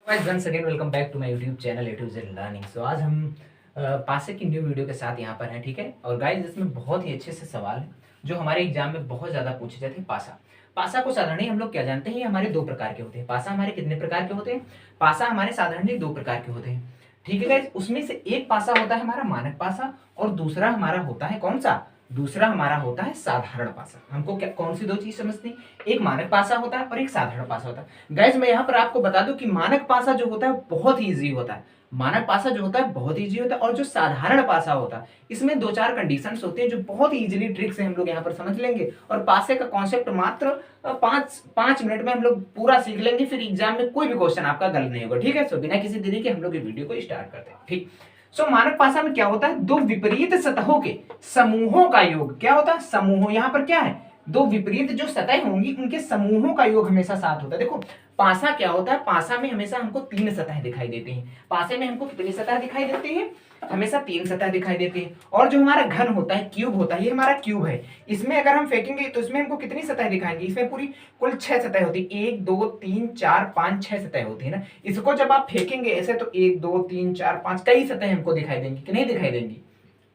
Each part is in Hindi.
Once again welcome back to my YouTube channel A to Z learning. So आज हम पासे की न्यू वीडियो के साथ यहाँ पर हैं, ठीक है। और गाइस इसमें बहुत ही अच्छे से सवाल है जो हमारे एग्जाम में बहुत ज़्यादा पूछे जाते हैं। पासा पासा को साधारण हम लोग क्या जानते हैं, ये हमारे दो प्रकार के होते हैं। पासा हमारे कितने प्रकार के होते हैं? पासा हमारे साधारण दो प्रकार के होते हैं, ठीक है गाइस। उसमें से एक पासा होता है हमारा मानक पासा और दूसरा हमारा होता है कौन सा? दूसरा हमारा होता है साधारण पासा। हमको क्या कौन सी दो चीज समझते हैं? एक मानक पासा होता है और एक साधारण पासा होता है। गाइस मैं यहाँ पर आपको बता दूं कि मानक पासा जो होता है बहुत ही इजी होता है। मानक पासा जो होता है बहुत इजी होता है और जो साधारण पासा होता है इसमें दो चार कंडीशंस होते हैं जो बहुत ही इजीली ट्रिक से हम लोग यहाँ पर समझ लेंगे। और पासे का कॉन्सेप्ट मात्र पांच मिनट में हम लोग पूरा सीख लेंगे। फिर एग्जाम में कोई भी क्वेश्चन आपका गलत नहीं होगा, ठीक है। सो बिना किसी देरी के हम लोग ये वीडियो को स्टार्ट करते हैं, ठीक। मानक पासा में क्या होता है? दो विपरीत सतहों के समूहों का योग। क्या होता है? समूहों। यहाँ पर क्या है? दो विपरीत जो सतह होंगी उनके समूहों का योग हमेशा साथ होता है। देखो पासा क्या होता है? पासा में हमेशा हमको तीन सतह दिखाई देती हैं। पासे में हमको कितनी सतह दिखाई देती है? हमेशा तीन सतह दिखाई देती है। और जो हमारा घन होता है, क्यूब होता है, ये हमारा क्यूब है। इसमें अगर हम फेंकेंगे तो इसमें हमको कितनी सतह दिखाएंगे? इसमें पूरी कुल 6 सतह होती है। 1 2 3 4 5 6 सतह होती है ना। इसको जब आप फेंकेंगे ऐसे तो 1 2 3 4 5 कई सतह हमको दिखाई देंगी कि नहीं दिखाई देंगी,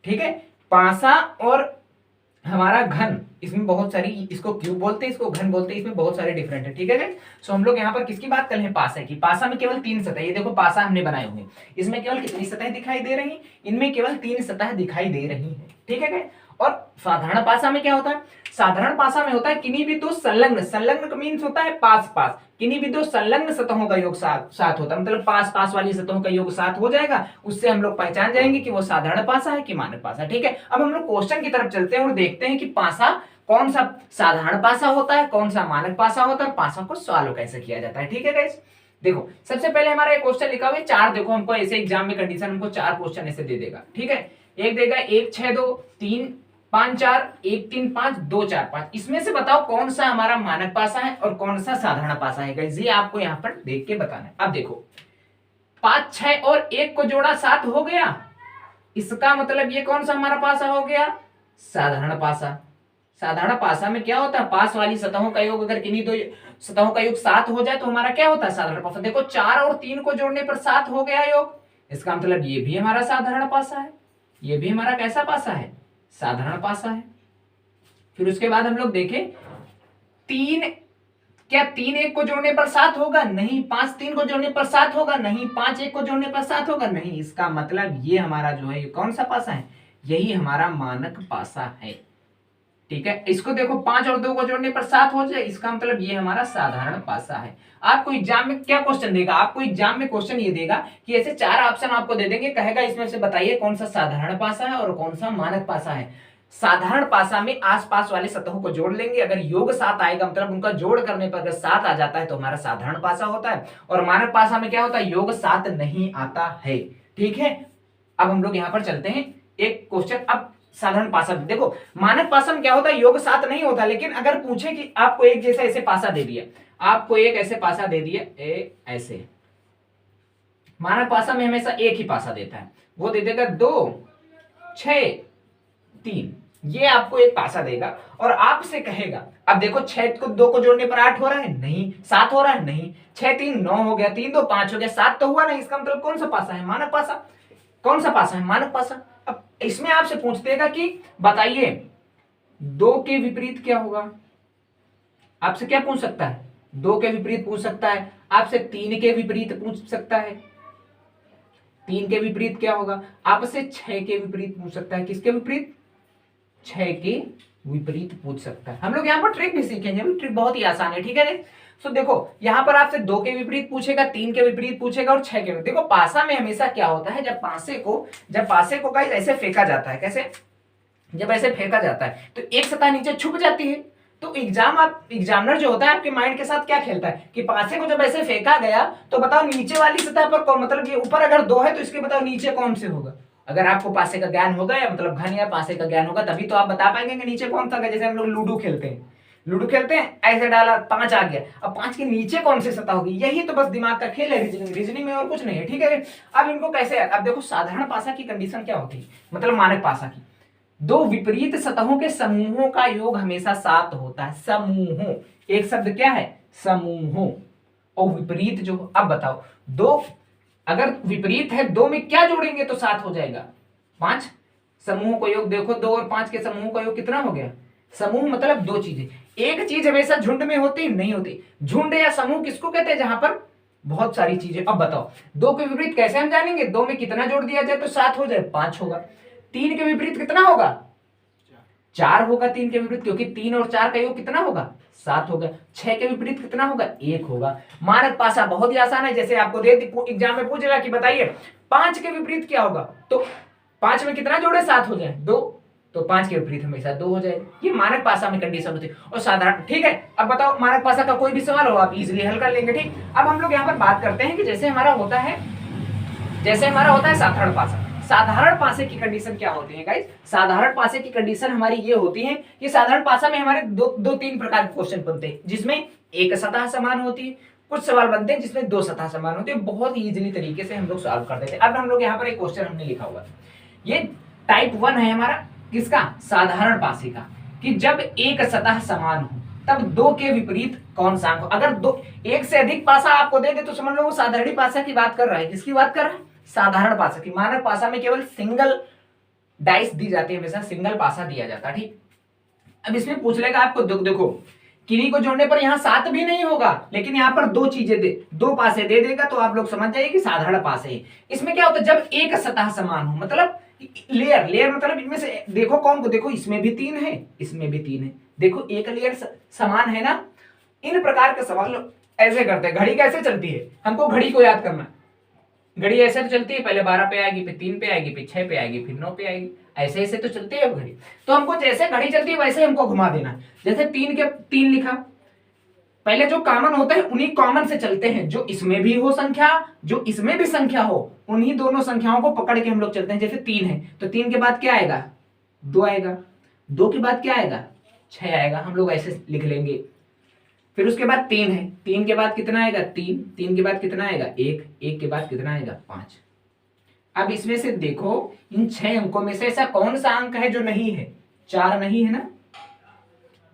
ठीक है। पासा और हमारा घन, इसमें बहुत सारी, इसको क्यूब बोलते हैं, इसको घन बोलते हैं, इसमें बहुत सारे डिफरेंट है, ठीक है। सो हम लोग यहाँ पर किसकी बात कर रहे हैं? पासा की। पासा में केवल तीन सतह, ये देखो पासा हमने बनाए हुए, इसमें केवल कितनी सतह दिखाई दे रही? इनमें केवल तीन सतह दिखाई दे रही है, ठीक है। और साधारण पासा में क्या होता है? साधारण पासा में होता है किन्हीं भी दो संलग्न, संलग्न मीन्स होता है पास पास, किन्हीं भी दो संलग्न सतहों का योग साथ होता है। मतलब पास पास वाली सतहों का योग साथ हो जाएगा, उससे हम लोग पहचान जाएंगे कि वो साधारण पासा है कि मानक पासा, ठीक है। अब हम लोग क्वेश्चन की तरफ चलते हैं और देखते हैं कि पासा कौन सा साधारण पासा होता है, कौन सा मानक पासा होता है, और पासा को सॉल्व कैसे किया जाता है, ठीक है गाइस। देखो सबसे पहले हमारा एक क्वेश्चन लिखा हुआ है चार। देखो हमको ऐसे एग्जाम में कंडीशन हमको चार क्वेश्चन ऐसे दे देगा, ठीक है। एक देगा 1 6 2 3 5 4 1 3 5 2 4 5। इसमें से बताओ कौन सा हमारा मानक पासा है और कौन सा साधारण पासा है गाइस, ये आपको यहाँ पर देख के बताना है। अब देखो 5 6 और 1 को जोड़ा 7 हो गया, इसका मतलब ये कौन सा हमारा पासा हो गया? साधारण पासा। साधारण पासा में क्या होता है? पास वाली सतहों का योग अगर किन्हीं दो सतहों का योग 7 हो जाए तो हमारा क्या होता है? साधारण पासा। देखो 4 और 3 को जोड़ने पर 7 हो गया योग, इसका मतलब ये भी हमारा साधारण पासा है, ये भी हमारा कैसा पासा है? साधारण पासा है। फिर उसके बाद हम लोग देखें तीन, क्या 3 1 को जोड़ने पर 7 होगा? नहीं। 5 3 को जोड़ने पर 7 होगा? नहीं। 5 1 को जोड़ने पर 7 होगा? नहीं। इसका मतलब ये हमारा जो है ये कौन सा पासा है? यही हमारा मानक पासा है, ठीक है। इसको देखो 5 और 2 को जोड़ने पर 7 हो जाए, इसका मतलब ये हमारा साधारण पासा है। आपको एग्जाम में क्या क्वेश्चन देगा? आपको एग्जाम में क्वेश्चन ये देगा कि ऐसे चार ऑप्शन आपको दे देंगे, कहेगा इसमें से बताइए कौन सा साधारण पासा है और कौन सा मानक पासा है। साधारण पासा में आसपास वाले सतहों को जोड़ लेंगे, अगर योग 7 आएगा मतलब उनका जोड़ करने पर अगर 7 आ जाता है तो हमारा साधारण पासा होता है। और मानक पासा में क्या होता है? योग 7 नहीं आता है, ठीक है। अब हम लोग यहां पर चलते हैं एक क्वेश्चन। अब साधारण पासा में देखो मानक पासा में क्या होता है? योग 7 नहीं होता। लेकिन अगर पूछे कि आपको एक जैसा ऐसे पासा दे दिया, आपको एक ऐसे पासा दे दिया ऐसे, मानक पासा में हमेशा एक ही पासा देता है, वो दे देगा 2 6 3, ये आपको एक पासा देगा और आपसे कहेगा, अब देखो 6 को 2 को जोड़ने पर 8 हो रहा है? नहीं। 7 हो रहा है? नहीं। 6 3 9 हो गया, 3 2 5 हो गया, 7 तो हुआ नहीं। इसका मतलब कौन सा पासा है? मानक पासा। कौन सा पासा है? मानक पासा। अब इसमें आपसे पूछ देगा कि बताइए 2 के विपरीत क्या होगा। आपसे क्या पूछ सकता है? 2 के विपरीत पूछ सकता है, आपसे 3 के विपरीत पूछ सकता है। 3 के विपरीत क्या होगा? आपसे 6 के विपरीत पूछ सकता है। किसके विपरीत? 6 के विपरीत पूछ सकता है। हम लोग यहाँ पर ट्रिक भी सीखेंगे, ट्रिक बहुत ही आसान है, ठीक है। सो देखो यहाँ पर आपसे 2 के विपरीत पूछेगा, 3 के विपरीत पूछेगा और 6 के विपरीत। देखो पासा में हमेशा क्या होता है, जब पासे को गाइस ऐसे फेंका जाता है, कैसे? जब ऐसे फेंका जाता है तो एक सतह नीचे छुप जाती है। तो एग्जामिनर जो होता है आपके माइंड के साथ क्या खेलता है कि पासे को जब ऐसे फेंका गया तो बताओ नीचे वाली सतह पर कौन, मतलब ये ऊपर अगर 2 है तो इसके बताओ नीचे कौन से होगा। अगर आपको पासे का ज्ञान होगा या मतलब घन या पासे का ज्ञान होगा तभी तो आप बता पाएंगे कि नीचे कौन सा। जैसे हम लोग लूडो खेलते हैं, ऐसे डाला 5 आ गया, अब 5 के नीचे कौन सी सतह होगी, यही तो बस दिमाग का खेल है, रीजनिंग में और कुछ नहीं है, ठीक है। अब इनको कैसे, अब देखो साधारण पासा की कंडीशन क्या होती है, मतलब मानक पासा की, दो विपरीत सतहों के समूहों का योग हमेशा 7 होता है। समूहों, एक शब्द क्या है? समूहों। और विपरीत जो, अब बताओ दो अगर विपरीत है, दो में क्या जोड़ेंगे तो 7 हो जाएगा। 5 समूहों का योग देखो, 2 और 5 के समूहों का योग कितना हो गया? समूह मतलब दो चीजें। एक चीज हमेशा झुंड में होती नहीं होती। झुंड या समूह किसको कहते हैं? जहां पर बहुत सारी चीजें। अब बताओ दो के विपरीत कैसे हम जानेंगे? दो में कितना जोड़ दिया जाए तो 7 हो जाए? 5 होगा। 3 के विपरीत कितना होगा? 4 होगा 3 के विपरीत, क्योंकि 3 और 4 का योग कितना होगा? 7 होगा। 6 के विपरीत कितना होगा? 1 होगा। मानक पासा बहुत ही आसान है, जैसे आपको दे एग्जाम में पूछेगा कि बताइए 5 के विपरीत क्या होगा, तो 5 में कितना जोड़े? 7 हो जाए, 2, तो 5 के विपरीत हमेशा 2 हो जाएगा। ये मानक पासा में कंडीशन होती है। और साधारण, ठीक है। अब बताओ मानक पासा का कोई भी सवाल हो आप इजीली हल कर लेंगे। ठीक, अब हम लोग यहाँ पर बात करते हैं कि जैसे हमारा होता है साधारण पासा। साधारण पासे की कंडीशन क्या होती है गाइस? साधारण पासे की कंडीशन हमारी ये होती है कि साधारण पासा में हमारे दो तीन प्रकार के क्वेश्चन बनते हैं, जिसमें एक सतह समान होती है, कुछ सवाल बनते हैं जिसमें दो सतह समान होती है। बहुत ही इजीली तरीके से हम लोग सॉल्व कर देते हैं। अब हम लोग यहाँ पर एक क्वेश्चन हमने लिखा हुआ है, ये टाइप 1 है हमारा, किसका? साधारण पासे का, कि जब एक सतह समान हो तब दो के विपरीत कौन सा अंक हो। अगर दो एक से अधिक पासा आपको दे दे तो समझ लो वो साधारण पासा की बात कर रहा है। किसकी बात कर रहा है? साधारण पासा की। मानक पासा में केवल सिंगल डाइस दी जाती है, हमेशा सिंगल पासा दिया जाता है। ठीक, अब इसमें पूछ लेगा आपको, देखो किन्हीं को जोड़ने पर यहाँ 7 भी नहीं होगा, लेकिन यहाँ पर दो चीजें दो पासे दे देगा, तो आप लोग समझ जाइए कि साधारण पासे है। इसमें क्या होता है? जब एक सतह समान हो, मतलब लेयर मतलब इनमें से देखो कौन को, देखो इसमें भी 3 है, इसमें भी 3 है, देखो एक लेयर समान है ना। इन प्रकार के सवाल ऐसे करते हैं। घड़ी कैसे चलती है? हमको घड़ी को याद करना है। घड़ी ऐसे तो चलती है, पहले 12 पे आएगी, फिर 3 पे आएगी, फिर 6 पे आएगी, फिर 9 पे आएगी, ऐसे ऐसे तो चलती है घड़ी। तो हमको जैसे घड़ी चलती है वैसे हमको घुमा देना। जैसे 3 के 3 लिखा, पहले जो कॉमन होता है उन्हीं कॉमन से चलते हैं, जो इसमें भी हो संख्या, जो इसमें भी संख्या हो, उन्हीं दोनों संख्याओं को पकड़ के हम लोग चलते हैं। जैसे 3 है तो 3 के बाद क्या आएगा? 2 आएगा, 2 के बाद क्या आएगा? 6 आएगा, हम लोग ऐसे लिख लेंगे। फिर उसके बाद 3 है, 3 के बाद कितना आएगा? 3, 3 के बाद कितना आएगा? 1, 1 के बाद कितना आएगा? 5। अब इसमें से देखो इन 6 अंकों में से ऐसा कौन सा अंक है जो नहीं है? 4 नहीं है ना।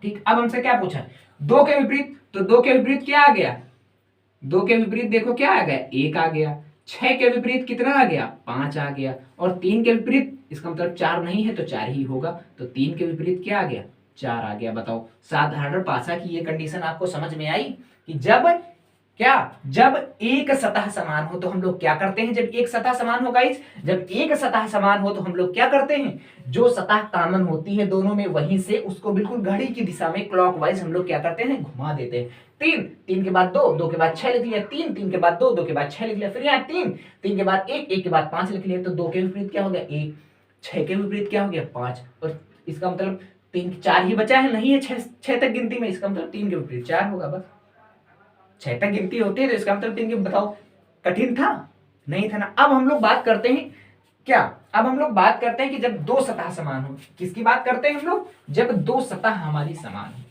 ठीक, अब हमसे क्या पूछा? 2 के विपरीत, तो 2 के विपरीत क्या आ गया? 2 के विपरीत देखो क्या आ गया? 1 आ गया। 6 के विपरीत कितना आ गया? 5 आ गया। और 3 के विपरीत, इसका मतलब 4 नहीं है तो 4 ही होगा, तो 3 के विपरीत क्या आ गया? 4 आ गया। बताओ साधारण पासा की ये कंडीशन आपको समझ में आई कि जब एक सतह समान हो तो हम लोग क्या करते हैं? जब एक सतह समान हो गाइस, जब एक सतह समान हो तो हम लोग क्या करते हैं? जो सतह कॉमन होती है दोनों में, वहीं से उसको बिल्कुल घड़ी की दिशा में क्लॉकवाइज हम लोग क्या करते हैं? घुमा देते हैं। 3, 3 के बाद 2, 2 के बाद 6 लिख लिया। 3, 3 के बाद 2, 2 के बाद 6 लिख लिया। फिर यहाँ 3, 3 के बाद 1, 1 के बाद 5 लिख लिया। तो 2 के विपरीत क्या हो गया? 1। 6 के विपरीत क्या हो गया? 5। और इसका मतलब 3, 4 ही बचा है, नहीं है 6 तक गिनती में, इसका मतलब 3 के विपरीत 4 होगा। बस 6 तक गिनती होती है तो इसका मतलब 3 के, बताओ कठिन था? नहीं था ना। अब हम लोग बात करते हैं क्या? अब हम लोग बात करते हैं कि जब दो सतह समान हो। किसकी बात करते हैं हम लोग? जब दो सतह हमारी समान हो।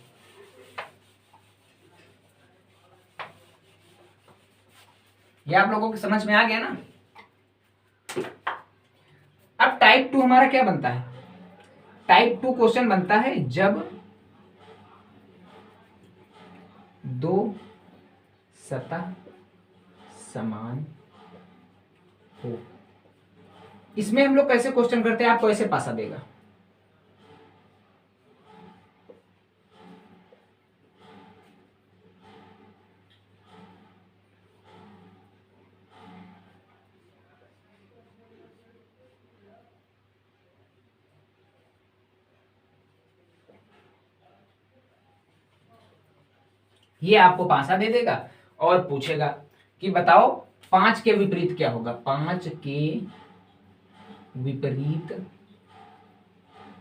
ये आप लोगों को समझ में आ गया ना। अब टाइप 2 हमारा क्या बनता है? टाइप 2 क्वेश्चन बनता है जब दो सतह समान हो। इसमें हम लोग कैसे क्वेश्चन करते हैं? आपको ऐसे पासा देगा, ये आपको पासा दे देगा और पूछेगा कि बताओ 5 के विपरीत क्या होगा? 5 के विपरीत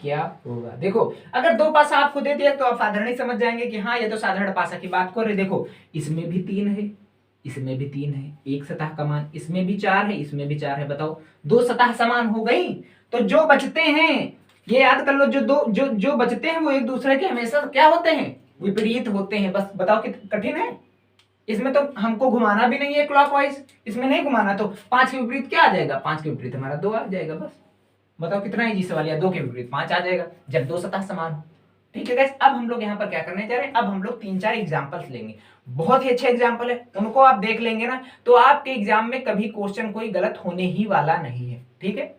क्या होगा? देखो अगर दो पासा आपको दे दिया तो आप साधारण ही समझ जाएंगे कि हाँ ये तो साधारण पासा की बात कर रहे। देखो इसमें भी 3 है, इसमें भी 3 है, एक सतह समान, इसमें भी 4 है, इसमें भी 4 है। बताओ दो सतह समान हो गई, तो जो बचते हैं ये याद कर लो, जो बचते हैं वो एक दूसरे के हमेशा क्या होते हैं? विपरीत होते हैं। बस बताओ कि कठिन है? इसमें तो हमको घुमाना भी नहीं है क्लॉकवाइज, इसमें नहीं घुमाना। तो 5 के विपरीत क्या आ जाएगा? 5 के विपरीत हमारा 2 आ जाएगा। बस बताओ कितना इजी सवाल है। 2 के विपरीत 5 आ जाएगा जब दो सतह समान हो। ठीक है गाइस, अब हम लोग यहाँ पर क्या करने जा रहे हैं, अब हम लोग 3-4 एग्जांपल्स लेंगे, बहुत ही अच्छे एग्जांपल है, उनको आप देख लेंगे ना तो आपके एग्जाम में कभी क्वेश्चन कोई गलत होने ही वाला नहीं है। ठीक है,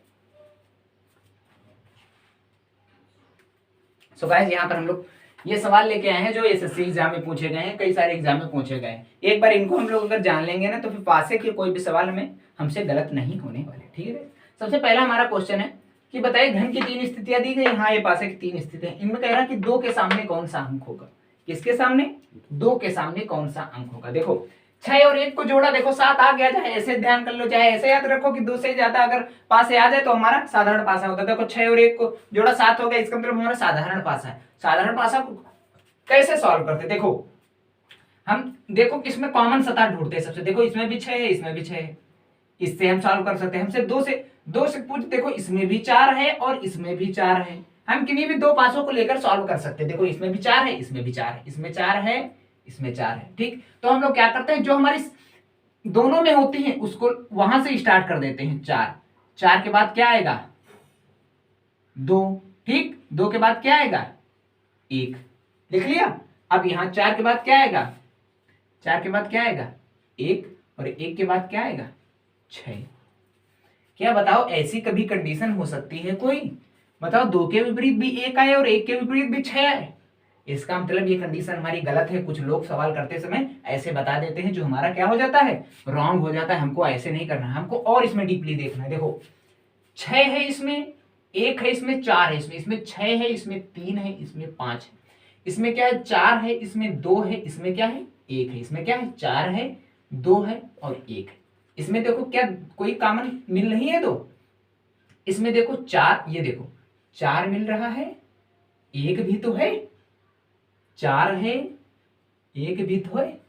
सो गाइस यहाँ पर हम लोग ये सवाल लेके आए हैं जो एसएससी एग्जाम में पूछे गए हैं, कई सारे एग्जाम में पूछे गए हैं। एक बार इनको हम लोग अगर जान लेंगे ना तो फिर पासे के कोई भी सवाल में हमसे गलत नहीं होने वाले। ठीक है, सबसे पहला हमारा क्वेश्चन है कि बताइए घन की 3 स्थितियां दी गई। हाँ, ये पासे की 3 स्थितियां, इनमें कह रहा है कि 2 के सामने कौन सा अंक होगा। किसके सामने? 2 के सामने कौन सा अंक होगा। देखो 6 और 1 को जोड़ा, देखो 7 आ गया, चाहे ऐसे ध्यान कर लो चाहे ऐसे याद रखो कि 2 से ज्यादा अगर पासे आ जाए तो हमारा साधारण पासा होता है। देखो 6 और 1 को जोड़ा 7 हो गया, इसका मतलब हमारा साधारण पासा है। साधारण पासा को कैसे सॉल्व करते, देखो हम देखो किसमें कॉमन सतह ढूंढते हैं सबसे। देखो इसमें भी 6 है, इसमें भी 6 है, इससे हम सॉल्व कर सकते हैं। हमसे 2 से पूछ, देखो इसमें भी 4 है और इसमें भी 4 है, हम किन्हीं भी 2 पासों को लेकर सॉल्व कर सकते हैं। देखो इसमें भी 4 है, इसमें भी 4 है, इसमें 4 है, इसमें 4 है। ठीक, तो हम लोग क्या करते हैं, जो हमारी दोनों में होती है उसको वहां से स्टार्ट कर देते हैं। 4 के बाद क्या आएगा? 2। ठीक, 2 के बाद क्या आएगा? 1। लिख लिया। अब यहां 4 के बाद क्या आएगा? 4 के बाद क्या आएगा? 1, और 1 के बाद क्या आएगा? 6। क्या बताओ ऐसी कभी कंडीशन हो सकती है कोई? बताओ 2 के विपरीत भी 1 आए और 1 के विपरीत भी 6 आए। इसका मतलब ये कंडीशन हमारी गलत है। कुछ लोग सवाल करते समय ऐसे बता देते हैं जो हमारा क्या हो जाता है, रॉन्ग हो जाता है। हमको ऐसे नहीं करना है, हमको और इसमें डीपली देखना है। देखो 6 है इसमें, 1 है इसमें, 4 है इसमें 6 है, इसमें 3 है, इसमें 5 है, इसमें क्या है 4 है, इसमें 2 है, इसमें क्या है 1 है, इसमें क्या है 4 है, 2 है और 1 है। इसमें देखो क्या कोई कॉमन मिल रही है? तो इसमें देखो 4, ये देखो 4 मिल रहा है, 1 भी तो है, 4 है, 1 भी तो है।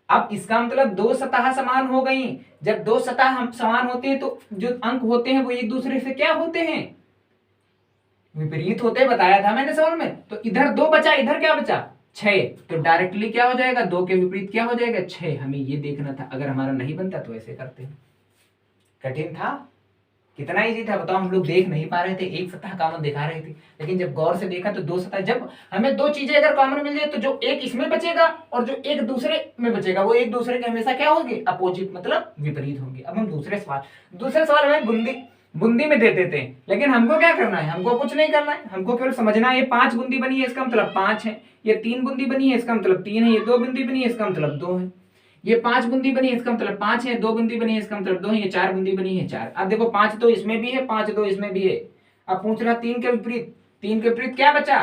अब इसका मतलब 2 सतह समान हो गई। जब 2 सतह हम समान होते हैं तो जो अंक होते हैं वो एक दूसरे से क्या होते हैं? विपरीत होते हैं, बताया था मैंने सवाल में। तो इधर 2 बचा, इधर क्या बचा? 6। तो डायरेक्टली क्या हो जाएगा? 2 के विपरीत क्या हो जाएगा? 6। हमें ये देखना था, अगर हमारा नहीं बनता तो ऐसे करते हैं। कठिन था? कितना इजी था बताओ। हम लोग देख नहीं पा रहे थे, एक सतह कॉमन दिखा रहे थे, लेकिन जब गौर से देखा तो 2 सतह, जब हमें 2 चीजें अगर कॉमन मिल जाए तो जो एक इसमें बचेगा और जो एक दूसरे में बचेगा वो एक दूसरे के हमेशा क्या होंगे? अपोजिट, मतलब विपरीत होंगे। अब हम दूसरे सवाल में बूंदी में दे देते हैं, लेकिन हमको क्या करना है? हमको कुछ नहीं करना है, हमको केवल समझना है। ये 5 बूंदी बनी है इसका मतलब 5 है, ये 3 बूंदी बनी है इसका मतलब 3 है, ये 2 बूंदी बनी है इसका मतलब 2 है, ये 5 बूंदी बनी है इसका मतलब 5 है, 2 बूंदी बनी है इसका मतलब 2 है, ये 4 बूंदी बनी है 4। अब देखो 5 तो इसमें भी है, 5 2 इसमें भी है। अब पूछ रहा 3 के विपरीत, 3 के विपरीत क्या बचा?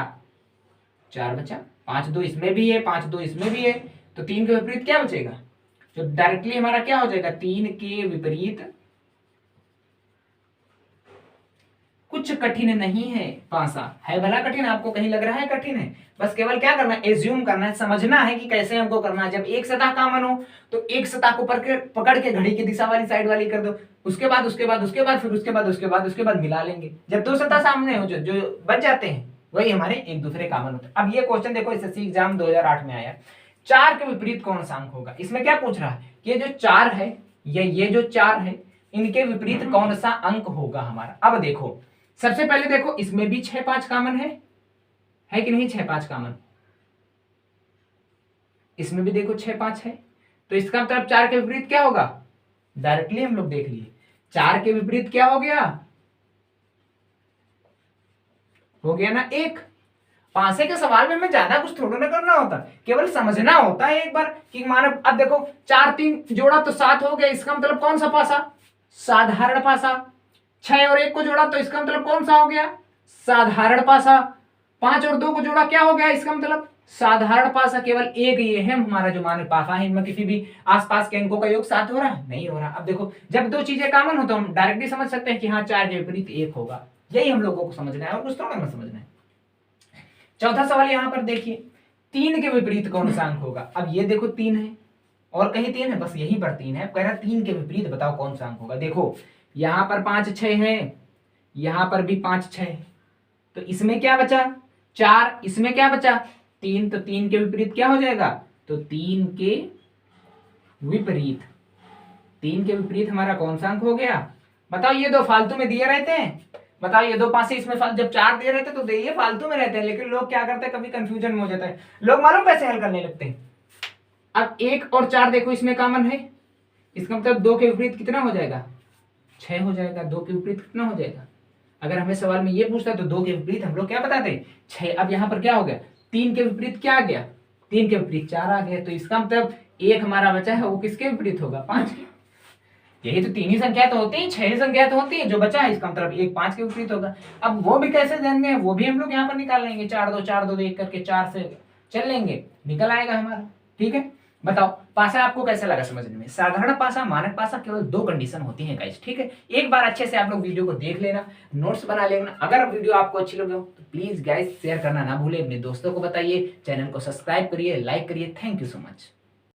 4 बचा। 5 2 इसमें भी है, 5 2 इसमें भी है, तो 3 के विपरीत क्या बचेगा? तो डायरेक्टली हमारा क्या हो जाएगा? 3 के विपरीत कुछ कठिन नहीं है पासा। है भला कठिन? आपको कहीं लग रहा है कठिन है? बस केवल क्या करना है? एज्यूम करना है, समझना है कि कैसे हमको करना है। जब एक सतह कॉमन हो तो एक सतह को पकड़ के घड़ी की दिशा वाली साइड वाली कर दो, उसके बाद फिर उसके बाद मिला लेंगे। जब 2 सतह सामने हो जो बच जाते हैं वही हमारे एक दूसरे कॉमन होते हैं। अब ये क्वेश्चन देखो एसएससी एग्जाम 2008 में आया, 4 के विपरीत कौन सा अंक होगा। इसमें क्या पूछ रहा है? ये जो 4 है या ये जो 4 है, इनके विपरीत कौन सा अंक होगा हमारा। अब देखो सबसे पहले देखो इसमें भी 6 5 कॉमन है कि नहीं? 6 5 कॉमन, इसमें भी देखो 6 5 है, तो इसका मतलब 4 के विपरीत क्या होगा? डायरेक्टली हम लोग देख लिए, 4 के विपरीत क्या हो गया? हो गया ना 1। पासे के सवाल में हमें ज्यादा कुछ थोड़ा ना करना होता, केवल समझना होता है एक बार कि मानो अब देखो 4 3 जोड़ा तो 7 हो गया, इसका मतलब कौन सा पासा? साधारण पासा। 6 और 1 को जोड़ा तो इसका मतलब कौन सा हो गया? साधारण पासा। 5 और 2 को जोड़ा क्या हो गया? इसका मतलब साधारण पासा। केवल एक ये है हमारा जो मान पासा है, इनमें किसी भी आसपास के अंकों का योग 7 हो रहा है? नहीं हो रहा। अब देखो जब 2 चीजें कॉमन हो तो हम डायरेक्टली समझ सकते हैं कि हाँ 4 के विपरीत 1 होगा। यही हम लोगों को समझना है और कुछ थोड़ा ना समझना है। चौथा सवाल यहां पर देखिए, 3 के विपरीत कौन सा अंक होगा। अब ये देखो 3 है और कहीं 3 है, बस यहीं पर 3 है। कह रहा 3 के विपरीत बताओ कौन सा अंक होगा। देखो यहां पर 5 6 है, यहां पर भी 5 6 है, तो इसमें क्या बचा? 4, इसमें क्या बचा? 3, तो 3 के विपरीत क्या हो जाएगा? तो 3 के विपरीत, 3 के विपरीत हमारा कौन सा अंक हो गया? बताओ, ये दो फालतू में दिए रहते हैं, बताओ ये दो पासे इसमें जब 4 दे रहे थे तो ये फालतू में रहते हैं, लेकिन लोग क्या करते हैं, कभी कंफ्यूजन में हो जाता है, लोग मालूम कैसे हल करने लगते हैं। अब 1 और 4 देखो इसमें कॉमन है, इसका मतलब 2 के विपरीत कितना हो जाएगा, 6 हो जाएगा। 2 के विपरीत कितना हो जाएगा, अगर हमें सवाल में ये पूछता है तो 2 के विपरीत हम लोग क्या बताते, 6। अब यहाँ पर क्या हो गया, 3 के विपरीत क्या आ गया, 3 के विपरीत 4 आ गया, तो इसका मतलब 1 हमारा बचा है वो किसके विपरीत होगा, 5 के। यही तो 3 ही संख्या तो होती है, 6 ही संख्या तो होती है, जो बचा है इसका मतलब 1 5 के विपरीत होगा। अब वो भी कैसे जानेंगे, वो भी हम लोग यहाँ पर निकाल लेंगे, 4 2 1 करके 4 से चल लेंगे, निकल आएगा हमारा। ठीक है, बताओ पासा आपको कैसा लगा समझने में। साधारण पासा, मानक पासा, केवल 2 कंडीशन होती हैं गाइस। ठीक है, एक बार अच्छे से आप लोग वीडियो को देख लेना, नोट्स बना लेना। अगर वीडियो आपको अच्छी लगे हो तो प्लीज गाइस शेयर करना ना भूले, अपने दोस्तों को बताइए, चैनल को सब्सक्राइब करिए, लाइक करिए। Thank you so much.